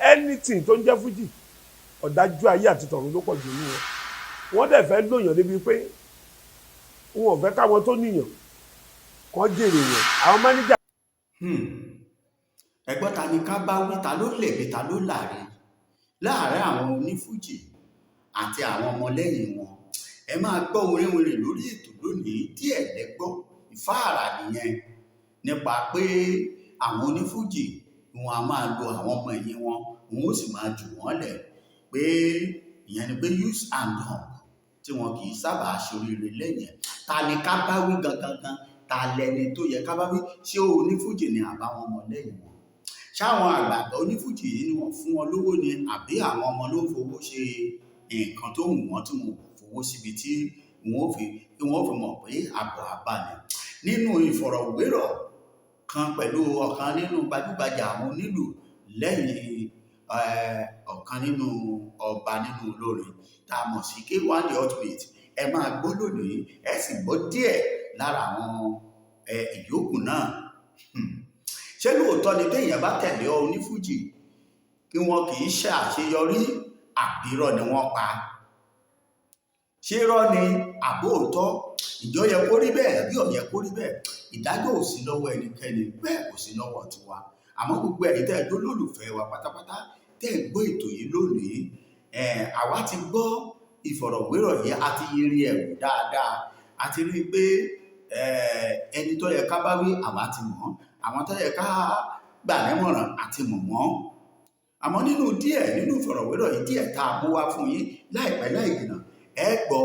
anything tó ń jẹ́ fújì ọ̀dájú ayé àti tọ̀run ló pọ̀ jù nínú wọn. Wọ́n dẹ̀ fẹ́ lóyàn débi pé wọn ò fẹ́ káwọn tó níyàn kan jèrè yẹn. Àwọn máníjà. ẹgbọ́n ta ni ká bá wí, ta ló lẹ̀bi ta ló láre láàárín àwọn onífújì àti àwọn ọmọlẹ́yìn wọn. Ẹ máa gbọ́ wérewère lórí ètò lónìí, díẹ̀ lẹ́gbọ́ ìfáàrà nìyẹn nípa pé àwọn onífújì wọn a máa lo àwọn ọmọ ẹ̀yìn wọn ó sì máa jù wọ́n lẹ̀, pé ìyẹn ni pé use and dump tí wọn kì í sábà ṣoríire lẹ́yìn ẹ̀. Ta ni ká bá wí gangan, ta lẹni tó yẹ ká bá wí? Ṣé onífújì ni àbáwọn ọmọlẹ́yìn wọn? Ṣáwọn àgbààgbà onífújì yìí ni wọ́n fún wọn lówó ni, àbí àwọn ọmọ ló ń fowó ṣe nǹkan tó wù wọ́n tí wọn kò fowó síbi tí wọ́n fi mọ̀ pé àbọ̀ àbá ni? Nínú ìfọ̀rọ̀wérọ̀ kan pẹ̀lú ọ̀kan nínú gbajúgbajà àwọn onílù lẹ́yìn ọ̀kan nínú ọba nínú olórin tá a mọ̀ sí K1 the Ultimate, ẹ máa gbọ́ lónìí, ẹ sì gbọ́ díẹ̀ lára àwọn ìyókù náà. Ṣé lóòótọ́ ni téèyàn bá tẹ̀lé onífújì kí wọn kì í ṣe àṣeyọrí, àbírọ̀ ni wọ́n pa? Ṣé irọ́ ni àbóòtọ́? Ìjọ yẹ kó rí bẹ́ẹ̀ àbí ò yẹ kó rí bẹ́ẹ̀? Ìdájọ́ ò sí lọ́wọ́ ẹnikẹ́ni, bẹ́ẹ̀ kò sí lọ́wọ́ tiwa. Àmọ́ gbogbo ẹ̀yin tẹ́ ẹ jó lólùfẹ́ wa pátápátá tẹ́ ẹ gbọ́ ètò yìí lónìí, àwa ti gbọ́ ìfọ̀rọ̀wérọ̀ yìí, a ti yiri ẹ̀wù dáadáa, a ti rí i pé ẹni tó yẹ ká bá wí àwa ti mọ̀, àwọn tó yẹ ká gbà nímọ̀ràn àti mọ̀ wọ́n. Àmọ́ nínú ìfọ̀rọ̀wérọ̀ yìí díẹ̀ tá a mú wá fún yín láìpẹ́ láì jìnnà, ẹ gbọ́,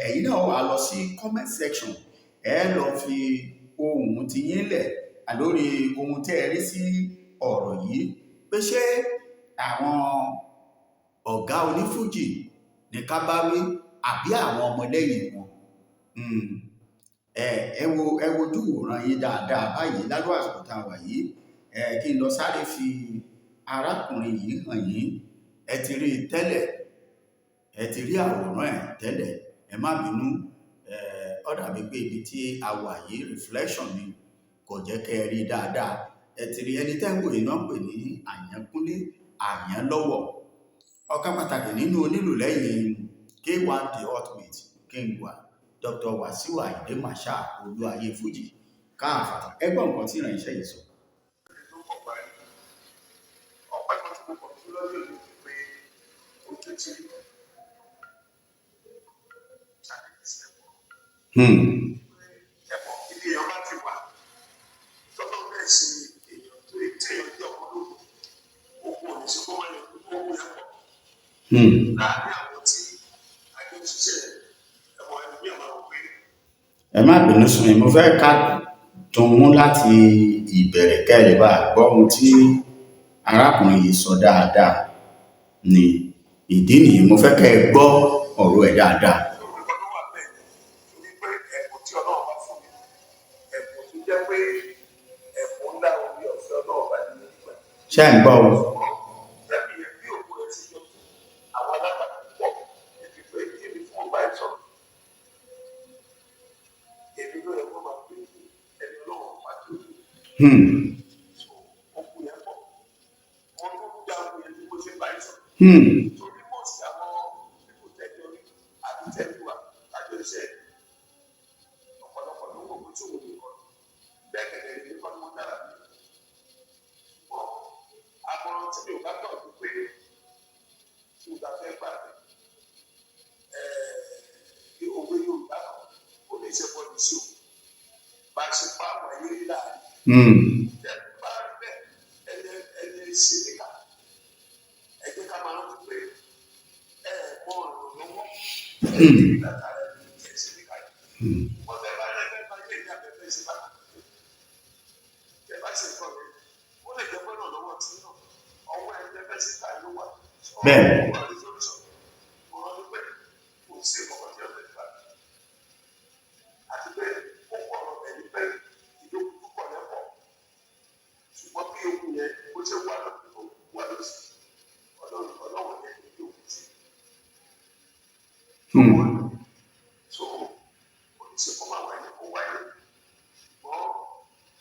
ẹ̀yin náà wà lọ sí comment section, ẹ lọ fi ohùn ti yín lẹ̀ lórí ohun tí ẹ rí sí ọ̀rọ̀ yìí, pé ṣé àwọn ọ̀gá onífújì ní ká bá wí àbí àwọn ọmọlẹ́yìn wọn? ẹ wojú wòran yín dáadáa báyìí lárú àsìkò tá a wà yìí. Kí n lọ sáré fi arákùnrin yìí hàn yín. Ẹ ti rí i tẹ́lẹ̀, ẹ ti rí àwòrán ẹ̀ tẹ́lẹ̀, ẹ má bínú, ó dàbí pé ibi tí a wà yìí reflection ni kò jẹ́ kẹ́ ẹ rí dáadáa. Ẹ ti rí ẹni tẹ́ ń wò yìí náà pè ní Àyànkúnlé Àyànlọ́wọ̀, ọ̀kan pàtàkì nínú onílù lẹ́yìn K1 the Ultimate Kingwa Dr. Wasiu Ayinde Marshal olú ayé fújì káàfàtà. Ẹ gbọ́ nǹkan tí ìránṣẹ́ yìí sọ. Ọpẹ́ kan tí mo kọ̀ sí lọ́dún yìí ni pé ojú ti rí ẹ̀pọ̀ ibi èèyàn bá ti wà tọ́tọ́ bẹ́ẹ̀ sí èèyàn tó èèyàn jẹ́ ọmọ lóko oko òní sí kó wọ́n lè kó owó yẹn pọ̀. Láàárín àwọn tí àjọ ṣiṣẹ́ ẹ̀pọ̀ ẹni bí àwọn ọmọ pé. Ẹ má bínú sùn mi, mo fẹ́ ká tún mú láti ìbẹ̀rẹ̀ kẹ́ ẹ lè bá gbọ́ ohun tí arákùnrin yìí sọ dáadáa, ni ìdí nìyí mo fẹ́ kẹ́ ẹ gbọ́ ọ̀rọ̀ ẹ̀ dáadáa. Ṣé ẹ̀ ń gbọ́ o? Bẹ́ẹ̀.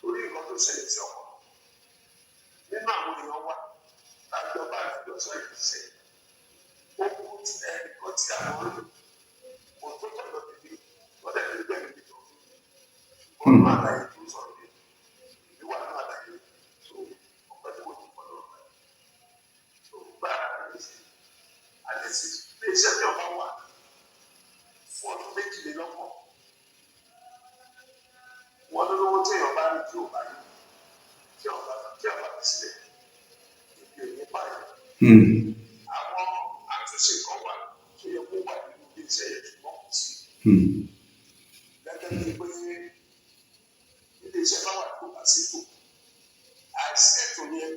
Torí nǹkan tó ṣẹlẹ̀ sí ọkọ̀ nínú àwọn èèyàn wa lájọ sọ ìṣe ó kú ẹnìkan tí àwọn kò tó tọ̀dọ̀ tèmi wọ́n dẹ̀ fi bẹ́ẹ̀ níbi tó wọ́n máa láyé tó sọ̀rọ̀ yẹn ìlú wà náà láyé tó ọ̀pẹ́ tí mo ti pọ̀ lọ́wọ́ rẹ̀ tó bá àlẹ́ sí ilé iṣẹ́ tí ọba wà fún ọdún méjìlélọ́gbọ̀n wọ́n lówó tí èèyàn bá rí tí ò bá yí tí ọba fi sílẹ̀ ìdí òní báyìí. Àwọn àtúnṣe kan wà tó yẹ kó wà nínú ilé iṣẹ́ yẹn ṣùgbọ́n kò sí. Gẹ́gẹ́ bí pé ilé iṣẹ́ bá wà tó bá ṣètò àìsí ètò yẹn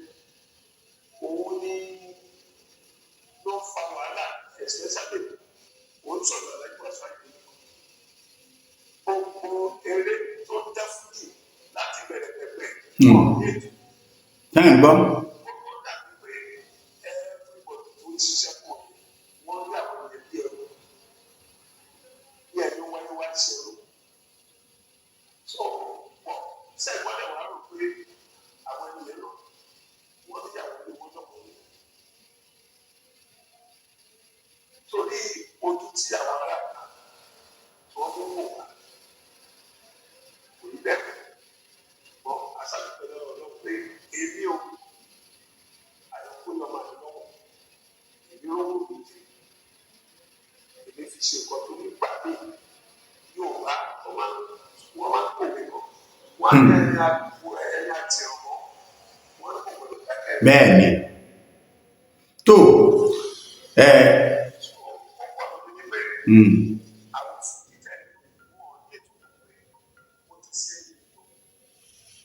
òun ni ló ń fa wàhálà especially òun sọ̀rọ̀ lẹ́gbẹ̀ẹ́ ọ̀sán yìí. Gbogbo eré tó ń dá fújì láti bẹ̀rẹ̀ pẹ̀pẹ̀ ọ̀hún ètò. Thank God. Ṣiṣẹ́ pọ̀ wọ́n rí àwọn ẹbí ẹ̀rọ bí ẹni wáyé wá ṣe ẹ̀rọ. So pọ̀ sẹ́gbọ́n ẹ̀ wá rò pé àwọn ènìyàn náà wọ́n ní àwọn ilé wọn lọ́kọ̀ ní. Torí ojú tí àwọn ará kan tí wọ́n mú wò wá kò ní bẹ̀rẹ̀ bọ́ aṣáájú lọ́wọ́ pé èmi ò àyọkú lọ́mọ àti lọ́wọ́ yóò èmi fi ṣe nǹkan tó nígbà mí yóò wá wọ́n máa ń pò mí lọ wọ́n á lẹ́yìn àgbo ẹ̀yìn àti ọmọ wọ́n á pò mí lọ kẹ́kẹ́. Bẹ́ẹ̀ ni tó àwọn fún ìjẹ́ ìwọ̀n ní ètò ìgbàgbé mo ti ṣe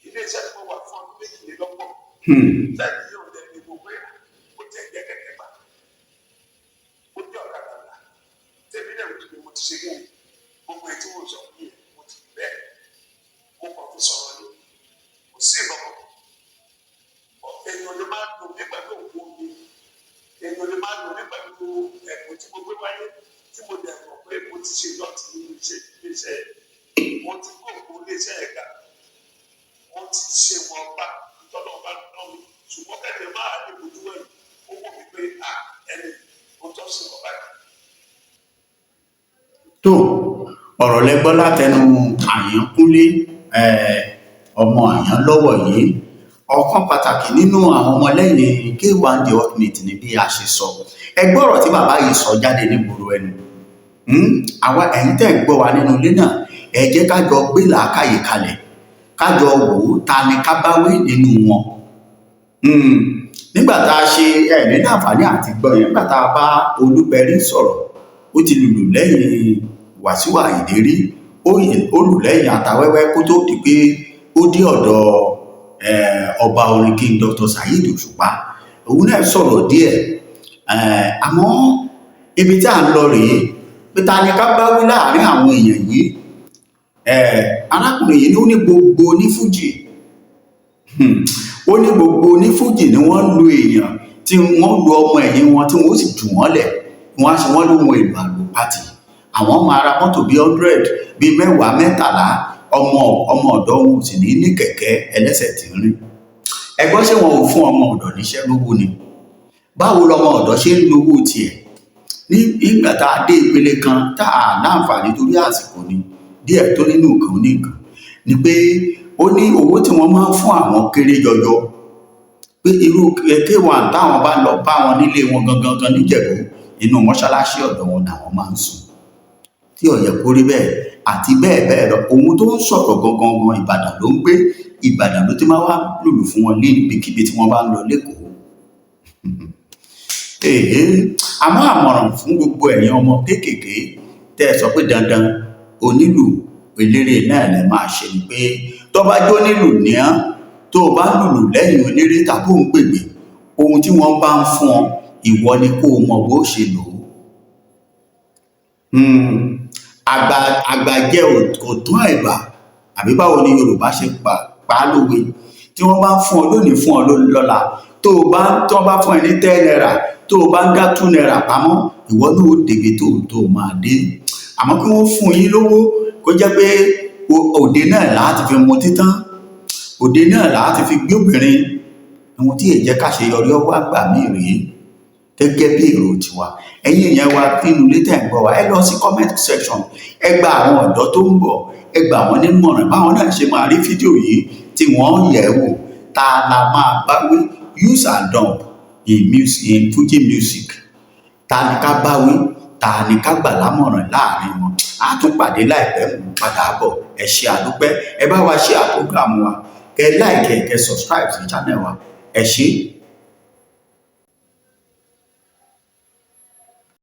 ilé iṣẹ́ tó wà fún ọdún méjìlélọ́gbọ̀n lẹ́yìn yóò lẹ́ ní gbogbo ẹ̀ ó jẹ́ ìjẹ́ kẹ̀kẹ́ gbà ó jẹ́ ọ̀kadà gbà tẹ́bí náà wípé mo ti ṣe yẹn gbogbo ètò ìwòsàn yìí mo ti bẹ́ẹ̀ mo kàn fi sọ̀rọ̀ ni kò sí ìbọ̀kọ̀ èèyàn lè máa lò ní pẹ̀lú òkú omi èèyàn lè máa lò ní pẹ̀lú ẹ̀kọ́ tí mo gbé wáyé tí mo dẹ̀ mọ̀ pé mo ti ṣe lọ́ọ̀tì nínú iléeṣẹ́ mo ti kó òkú iléeṣẹ́ ẹ̀ka mo ti ṣe wọn bá ìtọ́nà ọba náà mi ṣùgbọ́n kẹ́lẹ́ máa lè bójú wẹ̀yìn ó wọ̀ mí pé ẹni mo tọ́ sí ọba yìí. tó ọ̀rọ̀ lẹ́gbọ́ látẹnu Àyànkúnlé ọmọ Àyànlọ́wọ̀ yìí ọ̀kan pàtàkì nínú àwọn ọmọlẹ́yìn K1 The Ultimate ní bí a ṣe sọ ẹgbẹ́ ọ̀rọ̀ tí bàbá yìí sọ jáde nígboro ẹnu àwa ẹ̀yin tẹ́ ń gbọ́ wa nínú ilé náà ẹ jẹ́ ká jọ gbé làákàyè kalẹ̀ ká jọ wò ó ta ni ká bá wí nínú wọn nígbà tá a ṣe ẹ̀mí láǹfààní àti gbọ́ yẹn nígbà tá a bá Olúbẹ̀rí sọ̀rọ̀ ó ti lùlù lẹ́yìn Wasiu Ayinde rí ó lù lẹ́yìn Àtàwẹ́wẹ́ kó tó di pé ó dé ọ̀dọ̀ ọba orin King Dr. Saheed Òṣùpá òun náà sọ̀rọ̀ díẹ̀ àmọ́ ibi tí à ń lọ rèé pé ta ni ká bá wí láàrin àwọn èèyàn yìí arákùnrin yìí ní ó ní gbogbo onífújì ó ní gbogbo onífújì ni wọ́n lu èèyàn tí wọ́n lu ọmọ ẹ̀yìn wọn tí wọ́n sì jù wọ́n lẹ̀ wọ́n á ṣe wọ́n lóhun èlò àlùpàtì àwọn máa ra mọ́tò bíi 100 bíi 10 13 ọmọ ọ̀dọ́ wọn sì ní kẹ̀kẹ́ ẹlẹ́sẹ̀ tí ń rìn ẹgbọ́n ṣé wọn ò fún ọmọ ọ̀dọ́ níṣẹ́ lówó ni báwo lọmọ ọ̀dọ́ ṣe ń lówó tiẹ̀ ní ìgbà tá a dé ìpele kan tá a láǹfààní torí àsìkò ni díẹ̀ tó nínú nǹkan oníkan ni pé ó ní owó tí wọ́n máa ń fún àwọn kéré jọjọ pé irú K1 táwọn bá lọ bá wọn nílé wọn gangan níjẹ̀bú inú mọ́ṣáláṣí ọ̀dọ̀ wọn làwọn máa ń sùn tí ó yẹ kó rí bẹ́ẹ̀ àti bẹ́ẹ̀ bẹ́ẹ̀ lọ ohun tó ń sọ̀rọ̀ gangan Ìbàdàn ló ń gbé Ìbàdàn ló ti máa wá lùlù fún wọn ní ibikíbi tí wọ́n bá ń lọ lẹ́kọ̀ọ́ àmọ́ àmọ̀ràn fún gbogbo ẹ̀yin ọmọ kéékèèké tẹ́ ẹ sọ pé dandan onílù eléré náà lè máa ṣe ni pé tó bá jó nílù ní án tó bá lùlù lẹ́yìn eléré tàbí òun gbègbè ohun tí wọ́n bá ń fún ọ ìwọ ni kó o mọ̀ bó ṣe lò ó àgbà jẹ́ òtún àìbà àbí báwo ni Yorùbá ṣe pa á lówe tí wọ́n bá ń fún ọ lónìí fún ọ lọ́la tó bá fún ẹ ní 10 naira tó bá ń dá 2 naira pamọ́ ìwọ náà ó débi tó máa dé àmọ́ kí wọ́n fún yín lówó kó jẹ́ pé òde náà láti fi mu títán òde náà láti fi gbé obìnrin ohun tí èjẹ́ káṣeyọrí ọwọ́ àgbà mí rèé gẹ́gẹ́ bí èrò tiwa. Ẹ̀yin èèyàn wa nínú ilé tẹ̀ ń gbọ́ wa, ẹ lọ sí comment section, ẹ gba àwọn ọ̀dọ́ tó ń bọ̀, ẹ gbà wọ́n nímọ̀ràn báwọn náà ṣe máa rí fídíò yìí tí wọ́n yẹ̀ wò. Ta la máa bá wí use and dump in Fuji music? Ta ni ká bá wí? Ta ni ká gbà lámọ̀ràn láàrin wọn? A tún pàdé láìpẹ́, mú padà bọ̀. Ẹ ṣé àdúpẹ́, ẹ bá wa share program wa, kẹ́ like, kẹ́ subscribe sí channel wa. Ẹ ṣé.